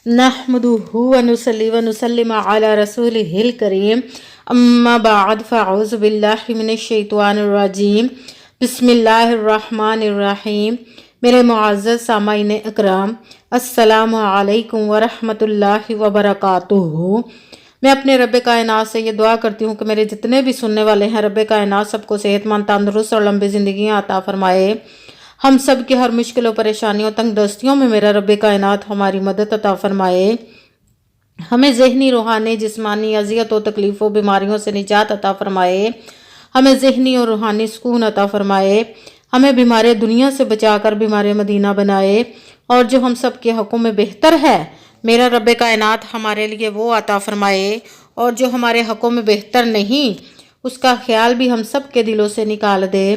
नहमदुहु व नुसल्ली व नुसल्लिम अला रसूलिहिल करीम अम्मा बाद फ़अऊज़ु बिल्लाहि मिनश शैतानिर रजीम बिस्मिल्लाहिर रहमानिर रहीम। मेरे मुअज़्ज़ज़ सामाईन इकराम, अस्सलामु अलैकुम व रहमतुल्लाहि व बरकातुहू। मैं अपने रब कायनात से ये दुआ करती हूँ कि मेरे जितने भी सुनने वाले हैं, रब कायनात सबको सेहतमंद, तंदुरुस्त और लंबी ज़िंदगी अता फरमाए। हम सब की हर मुश्किलों, परेशानियों, तंगदस्तियों में मेरा रब कायनात हमारी मदद अता फरमाए। हमें ज़हनी, रूहानी, जिस्मानी अज़ियतों, तकलीफ़ों, बीमारियों से निजात अता फरमाए। हमें ज़हनी और रूहानी सुकून अता फरमाए। हमें बीमारी दुनिया से बचाकर बीमारी मदीना बनाए। और जो हम सब के हक़ों में बेहतर है, मेरा रब कायनात हमारे लिए वो अता फरमाए। और जो हमारे हक़ों में बेहतर नहीं, उसका ख्याल भी हम सब के दिलों से निकाल दे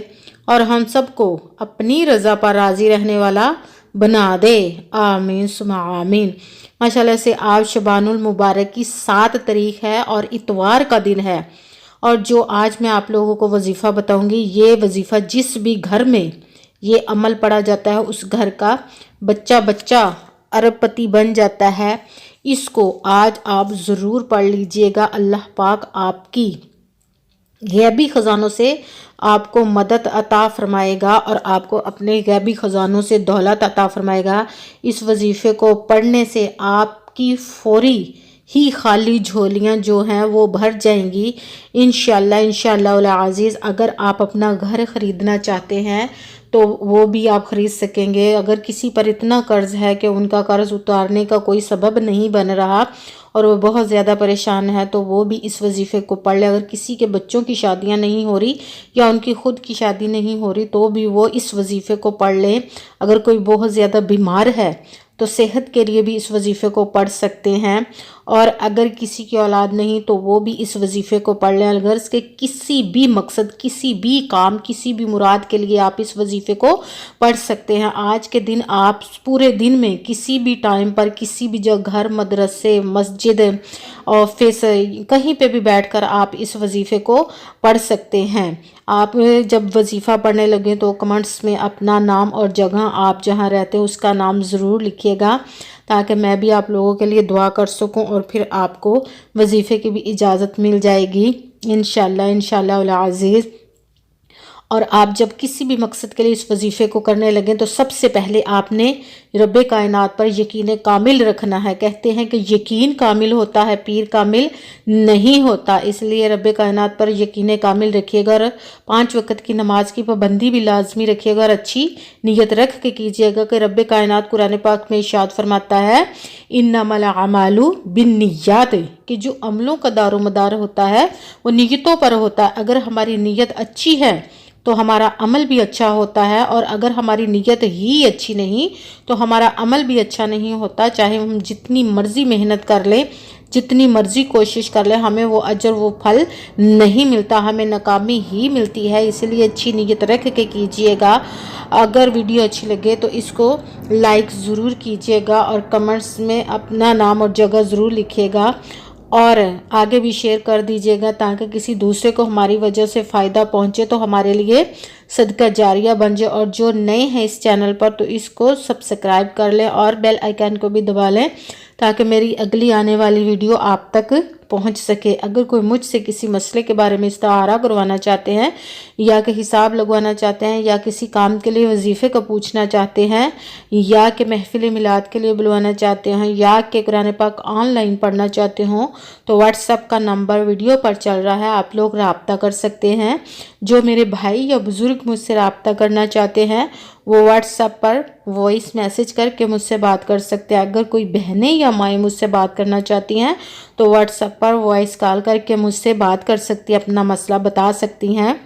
और हम सबको अपनी रज़ा पर राज़ी रहने वाला बना दे। आमीन सुमा आमीन। माशाल्लाह से आज शबानुल मुबारक की 7 तारीख है और इतवार का दिन है। और जो आज मैं आप लोगों को वजीफ़ा बताऊंगी, ये वजीफ़ा जिस भी घर में ये अमल पढ़ा जाता है, उस घर का बच्चा बच्चा अरबपति बन जाता है। इसको आज आप ज़रूर पढ़ लीजिएगा। अल्लाह पाक आपकी गैबी ख़जानों से आपको मदद अता फरमाएगा और आपको अपने गैबी ख़जानों से दौलत अता फरमाएगा। इस वजीफ़े को पढ़ने से आपकी फौरी ही खाली झोलियाँ जो हैं वो भर जाएंगी इंशाअल्लाह इंशाअल्लाह अज़ीज़। अगर आप अपना घर ख़रीदना चाहते हैं तो वो भी आप ख़रीद सकेंगे। अगर किसी पर इतना कर्ज़ है कि उनका कर्ज़ उतारने का कोई सबब नहीं बन रहा और वो बहुत ज़्यादा परेशान है, तो वो भी इस वजीफ़े को पढ़ ले। अगर किसी के बच्चों की शादियां नहीं हो रही या उनकी ख़ुद की शादी नहीं हो रही, तो भी वो इस वजीफ़े को पढ़ लें। अगर कोई बहुत ज़्यादा बीमार है तो सेहत के लिए भी इस वजीफ़े को पढ़ सकते हैं। और अगर किसी की औलाद नहीं तो वो भी इस वजीफ़े को पढ़ लें। अगर इसके किसी भी मकसद, किसी भी काम, किसी भी मुराद के लिए आप इस वजीफ़े को पढ़ सकते हैं। आज के दिन आप पूरे दिन में किसी भी टाइम पर, किसी भी जगह, घर, मदरसे, मस्जिद, ऑफिस, कहीं पे भी बैठकर आप इस वजीफ़े को पढ़ सकते हैं। आप जब वजीफ़ा पढ़ने लगे तो कमेंट्स में अपना नाम और जगह, आप जहाँ रहते हो उसका नाम ज़रूर लिखिएगा, ताकि मैं भी आप लोगों के लिए दुआ कर सकूं और फिर आपको वजीफ़े की भी इजाज़त मिल जाएगी इंशाअल्लाह इंशाअल्लाह अज़ीज़। और आप जब किसी भी मकसद के लिए इस वजीफ़े को करने लगें तो सबसे पहले आपने रब कायनात पर यकीन कामिल रखना है। कहते हैं कि यकीन कामिल होता है, पीर कामिल नहीं होता। इसलिए रब कायनात पर यकीन कामिल रखिएगा और 5 वक्त की नमाज की पाबंदी भी लाजमी रखिएगा और अच्छी नीयत रख के कीजिएगा कि रब कायनात कुरान पाक में इरशाद फरमाता है, इन्नमल अमालु बिन्नियात, कि जो अमलों का दारोमदार होता है वो नीयतों पर होता है। अगर हमारी नीयत अच्छी है तो हमारा अमल भी अच्छा होता है, और अगर हमारी नीयत ही अच्छी नहीं तो हमारा अमल भी अच्छा नहीं होता। चाहे हम जितनी मर्ज़ी मेहनत कर लें, जितनी मर्ज़ी कोशिश कर लें, हमें वो अजर, वो फल नहीं मिलता, हमें नाकामी ही मिलती है। इसलिए अच्छी नीयत रख के कीजिएगा। अगर वीडियो अच्छी लगे तो इसको लाइक ज़रूर कीजिएगा और कमेंट्स में अपना नाम और जगह ज़रूर लिखिएगा और आगे भी शेयर कर दीजिएगा, ताकि किसी दूसरे को हमारी वजह से फ़ायदा पहुंचे तो हमारे लिए सदका जारिया बन जाए। और जो नए हैं इस चैनल पर तो इसको सब्सक्राइब कर लें और बेल आइकन को भी दबा लें, ताकि मेरी अगली आने वाली वीडियो आप तक पहुंच सके। अगर कोई मुझसे किसी मसले के बारे में इस्तारा करवाना चाहते हैं या कि हिसाब लगवाना चाहते हैं या किसी काम के लिए वजीफ़े को पूछना चाहते हैं या कि महफिल मिलाद के लिए बुलवाना चाहते हैं या कि कुरान पाक ऑनलाइन पढ़ना चाहते हों, तो व्हाट्सएप का नंबर वीडियो पर चल रहा है, आप लोग रब्ता कर सकते हैं। जो मेरे भाई या बुज़ुर्ग मुझसे रब्ता करना चाहते हैं वो व्हाट्सएप पर वॉइस मैसेज करके मुझसे बात कर सकते हैं। अगर कोई बहनें या माएँ मुझसे बात करना चाहती हैं तो व्हाट्सएप पर वॉइस कॉल करके मुझसे बात कर सकती हैं, अपना मसला बता सकती हैं।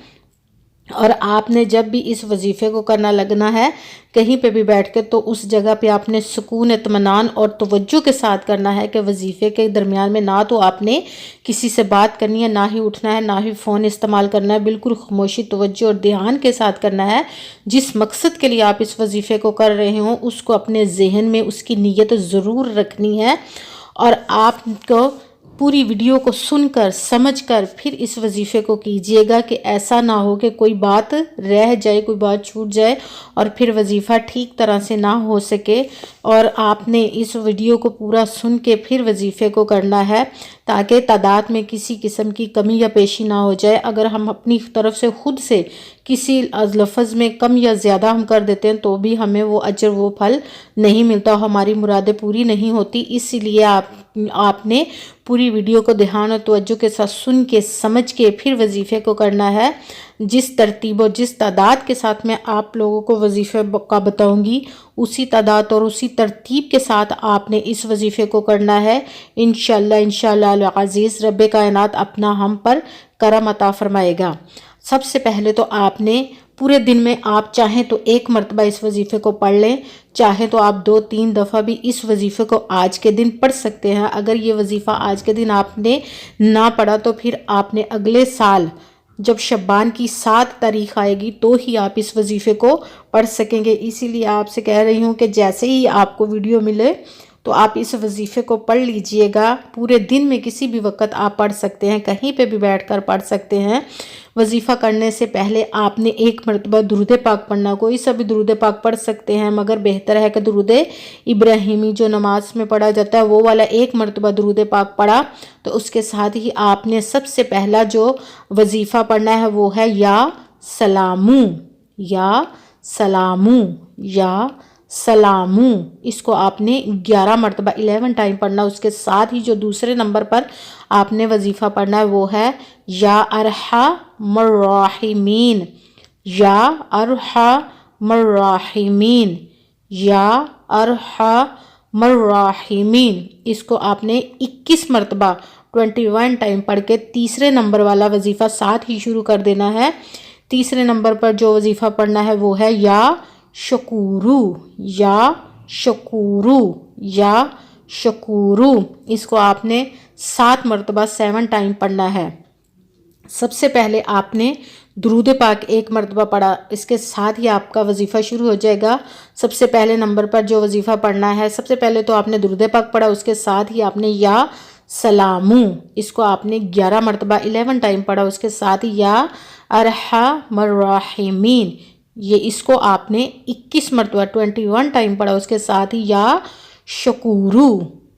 और आपने जब भी इस वजीफ़े को करना लगना है कहीं पे भी बैठ के, तो उस जगह पे आपने सुकून, इत्मीनान और तवज्जो के साथ करना है कि वजीफ़े के दरमियान में ना तो आपने किसी से बात करनी है, ना ही उठना है, ना ही फ़ोन इस्तेमाल करना है। बिल्कुल खामोशी, तवज्जो और ध्यान के साथ करना है। जिस मकसद के लिए आप इस वजीफ़े को कर रहे हों उसको अपने जहन में उसकी नीयत ज़रूर रखनी है और आपको پوری ویڈیو کو سن کر سمجھ کر پھر اس وظیفے کو کیجیے گا کہ ایسا نہ ہو کہ کوئی بات رہ جائے، کوئی بات چھوٹ جائے اور پھر وظیفہ ٹھیک طرح سے نہ ہو سکے۔ اور آپ نے اس ویڈیو کو پورا سن کے پھر وظیفے کو کرنا ہے تاکہ تعداد میں کسی قسم کی کمی یا بیشی نہ ہو جائے۔ اگر ہم اپنی طرف سے خود سے کسی لفظ میں کم یا زیادہ ہم کر دیتے ہیں تو بھی ہمیں وہ اجر وہ پھل نہیں ملتا، ہماری مرادیں پوری نہیں ہوتی۔ اسی لیے آپ نے پوری ویڈیو کو دھیان اور توجہ کے ساتھ سن کے سمجھ کے پھر وظیفے کو کرنا ہے۔ جس ترتیب و جس تعداد کے ساتھ میں آپ لوگوں کو وظیفے کا بتاؤں گی اسی تعداد اور اسی ترتیب کے ساتھ آپ نے اس وظیفے کو کرنا ہے۔ انشاءاللہ العزیز رب کائنات اپنا ہم پر کرم عطا فرمائے گا۔ سب سے پہلے تو آپ نے پورے دن میں آپ چاہیں تو ایک مرتبہ اس وظیفے کو پڑھ لیں، چاہیں تو آپ 2-3 دفعہ بھی اس وظیفے کو آج کے دن پڑھ سکتے ہیں۔ اگر یہ وظیفہ آج کے دن آپ نے نہ پڑھا تو پھر آپ نے اگلے سال جب شعبان کی 7 تاریخ آئے گی تو ہی آپ اس وظیفے کو پڑھ سکیں گے۔ اسی لیے آپ سے کہہ رہی ہوں کہ جیسے ہی آپ کو ویڈیو ملے تو آپ اس وظیفے کو پڑھ لیجئے گا۔ پورے دن میں کسی بھی وقت آپ پڑھ سکتے ہیں، کہیں پہ بھی بیٹھ کر پڑھ سکتے ہیں۔ وظیفہ کرنے سے پہلے آپ نے ایک مرتبہ درود پاک پڑھنا، کوئی سا بھی درود پاک پڑھ سکتے ہیں، مگر بہتر ہے کہ درود ابراہیمی جو نماز میں پڑھا جاتا ہے وہ والا ایک مرتبہ درود پاک پڑھا تو اس کے ساتھ ہی آپ نے سب سے پہلا جو وظیفہ پڑھنا ہے وہ ہے یا سلامو، یا سلامو، یا سلامو۔ اس کو آپ نے 11 مرتبہ 11 ٹائم پڑھنا۔ اس کے ساتھ ہی جو دوسرے نمبر پر آپ نے وظیفہ پڑھنا ہے وہ ہے یا ارحم الراحمین، یا ارحم الراحمین، یا ارحم الراحمین۔ اس کو آپ نے 21 مرتبہ 21 ٹائم پڑھ کے تیسرے نمبر والا وظیفہ ساتھ ہی شروع کر دینا ہے۔ تیسرے نمبر پر جو وظیفہ پڑھنا ہے وہ ہے یا شکورو، یا شکورو، یا شکورو۔ اس کو آپ نے 7 مرتبہ 7 ٹائم پڑھنا ہے۔ سب سے پہلے آپ نے درود پاک ایک مرتبہ پڑھا، اس کے ساتھ ہی آپ کا وظیفہ شروع ہو جائے گا۔ سب سے پہلے نمبر پر جو وظیفہ پڑھنا ہے، سب سے پہلے تو آپ نے درود پاک پڑھا، اس کے ساتھ ہی آپ نے یا سلامو، اس کو آپ نے 11 مرتبہ 11 ٹائم پڑھا، اس کے ساتھ ہی یا ارحم الراحمین، یہ اس کو آپ نے 21 مرتبہ 21 ٹائم پڑھا، اس کے ساتھ ہی یا شکورو،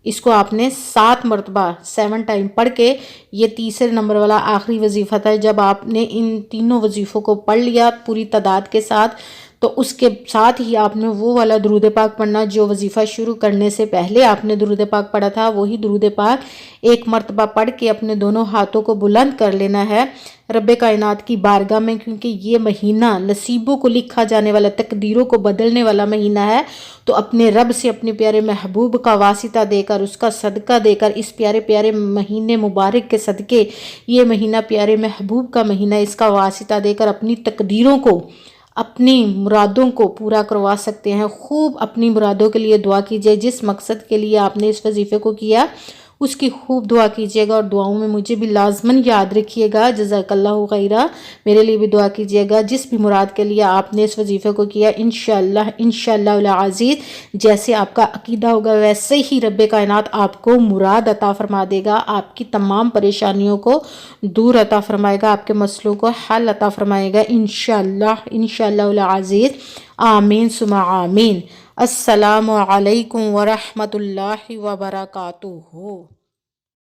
اس کو آپ نے 7 مرتبہ 7 ٹائم پڑھ کے یہ تیسرے نمبر والا آخری وظیفہ تھا۔ جب آپ نے ان تینوں وظیفوں کو پڑھ لیا پوری تعداد کے ساتھ تو اس کے ساتھ ہی آپ نے وہ والا درود پاک پڑھنا جو وظیفہ شروع کرنے سے پہلے آپ نے درود پاک پڑھا تھا، وہی درود پاک ایک مرتبہ پڑھ کے اپنے دونوں ہاتھوں کو بلند کر لینا ہے رب کائنات کی بارگاہ میں، کیونکہ یہ مہینہ نصیبوں کو لکھا جانے والا، تقدیروں کو بدلنے والا مہینہ ہے۔ تو اپنے رب سے اپنے پیارے محبوب کا واسطہ دے کر، اس کا صدقہ دے کر، اس پیارے پیارے مہینے مبارک کے صدقے، یہ مہینہ پیارے محبوب کا مہینہ، اس کا واسطہ دے کر اپنی تقدیروں کو، اپنی مرادوں کو پورا کروا سکتے ہیں۔ خوب اپنی مرادوں کے لیے دعا کیجئے، جس مقصد کے لیے آپ نے اس وظیفے کو کیا اس کی خوب دعا کیجئے گا، اور دعاؤں میں مجھے بھی لازماً یاد رکھیے گا۔ جزاک اللہ خیرہ، میرے لیے بھی دعا کیجئے گا۔ جس بھی مراد کے لیے آپ نے اس وظیفے کو کیا انشاءاللہ العزیز جیسے آپ کا عقیدہ ہوگا ویسے ہی رب کائنات آپ کو مراد عطا فرما دے گا، آپ کی تمام پریشانیوں کو دور عطا فرمائے گا، آپ کے مسئلوں کو حل عطا فرمائے گا انشاءاللہ العزیز۔ آمین ثم آمین۔ السلام علیکم ورحمۃ اللہ وبرکاتہ۔